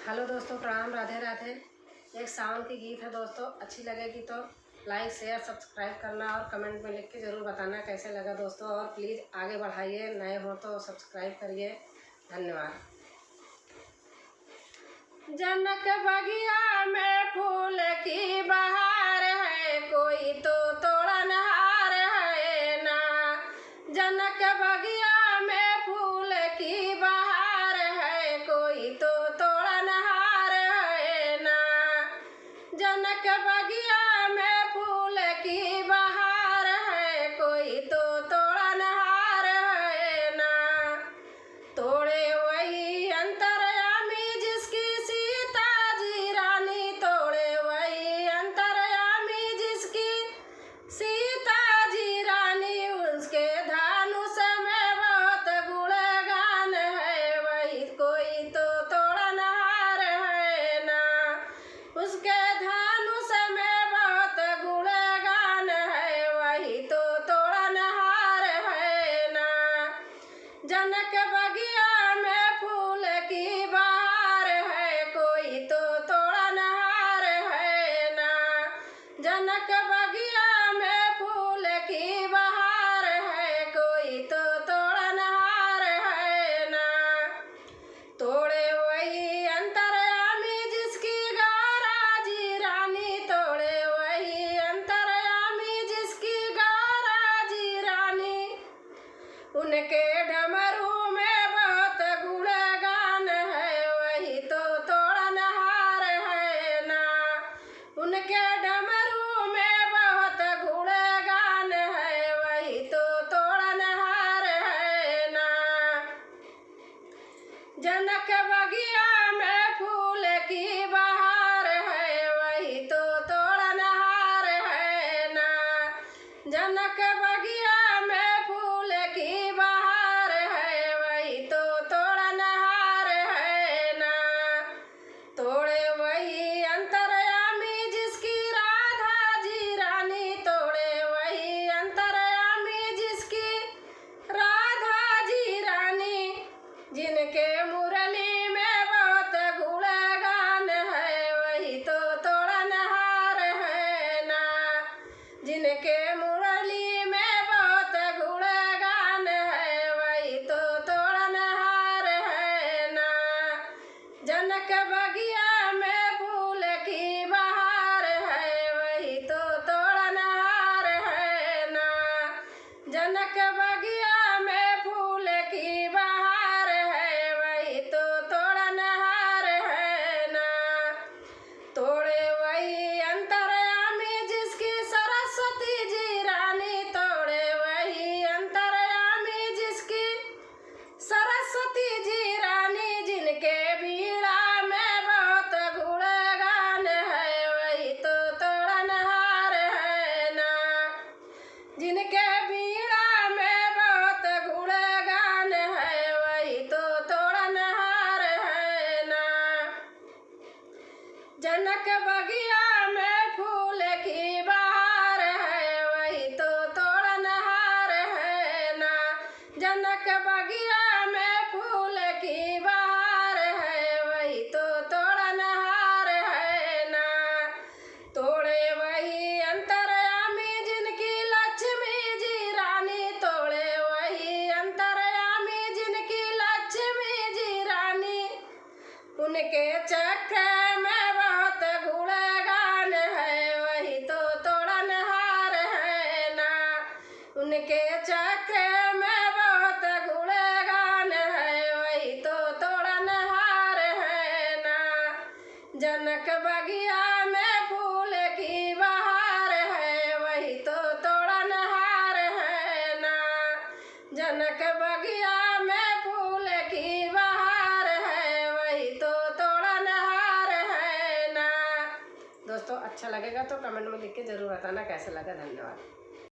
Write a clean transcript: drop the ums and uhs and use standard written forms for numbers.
Hello दोस्तों, प्रणाम, राधे राधे। एक सावन की गीत है दोस्तों, अच्छी लगेगी तो लाइक शेयर सब्सक्राइब करना और कमेंट में लिख के ज़रूर बताना कैसे लगा दोस्तों। और प्लीज़ आगे बढ़ाइए, नए हो तो सब्सक्राइब करिए। धन्यवाद। जनक बगिया में फूल की बहार है, कोई तो तोड़नहार है ना। जनक बगिया में फूल की बहार है, कोई तो तोड़नहार है ना। जनक बगिया में फूल की बहार है, कोई तो तोड़नहार है ना। तोड़े वही अंतर्यामी जिसकी सीता जी रानी, तोड़े वही अंतर्यामी जिसकी सीता जी रानी। उसके धनुष में बहुत गुणगान है, वही कोई तो तोड़नहार है ना। उसके धनुष में बहुत गुणगान है, वही तो तोड़नहार है ना। जनक बगिया में फूल की बहार है, कोई तो तोड़नहार है ना। जनक बगिया में फूल की बहार है, कोई तो तोड़नहार है ना। तोड़े वही अंतर्यामी जिसकी गौरा जी रानी, तोड़े वही अंतर्यामी जिसकी गौरा जी रानी। उनके डमरू में बहुत गुणगान है, वही तो तोड़नहार है ना। उनके डमरू में बहुत गुणगान है, वही तो तोड़नहार है ना। जनक बगिया में फूल की बहार है, वही तो तोड़नहार है ना। जनक बगिया में फूल की बहार है, वही तो तोड़नहार है ना। तोड़े वही अंतर्यामी जिसकी राधा जी रानी, तोड़े वही अंतर्यामी जिसकी राधा जी रानी। जिनके मुरली में बहुत गुणगान है, वही तो तोड़नहार है ना। जिनके मुरली में बहुत गुणगान है, वही तो तोड़नहार है ना। जनक बगिया में फूल की बहार है, वही तो तोड़नहार है ना। जनक बगिया में फूल की बहार है, वही तो तोड़नहार है ना। तोड़े वही अंतर्यामी जिसकी सरस्वती जी रानी, तोड़े वही अंतर्यामी जिसकी सरस्वती जी रानी। जिनके बीड़ा में बहुत गुणगान है, वही तो तोड़नहार है ना। जिनके बीड़ा में बहुत गुणगान है, वही तो तोड़नहार है ना। जनक बगिया में फूल की बहार है, वही तो तोड़नहार है ना। जनक बगिया में फूल की बहार है, वही तो तोड़नहार है ना। तोड़े वही अंतर्यामी जिनकी लक्ष्मी जी रानी, तोड़े वही अंतर्यामी जिनकी लक्ष्मी जी रानी। उनके चक्र में बहुत गुणगान है, वही तो तोड़नहार है ना। उनके चक्र में बहुत गुणगान है, वही तो तोड़नहार है ना। जनक बगिया में फूल की बहार है, वही तो तोड़नहार है ना। जनक बगिया में फूल की बहार है, वही तो तोड़नहार है ना। दोस्तों, अच्छा लगेगा तो कमेंट में लिख के ज़रूर बताना कैसा लगा। धन्यवाद।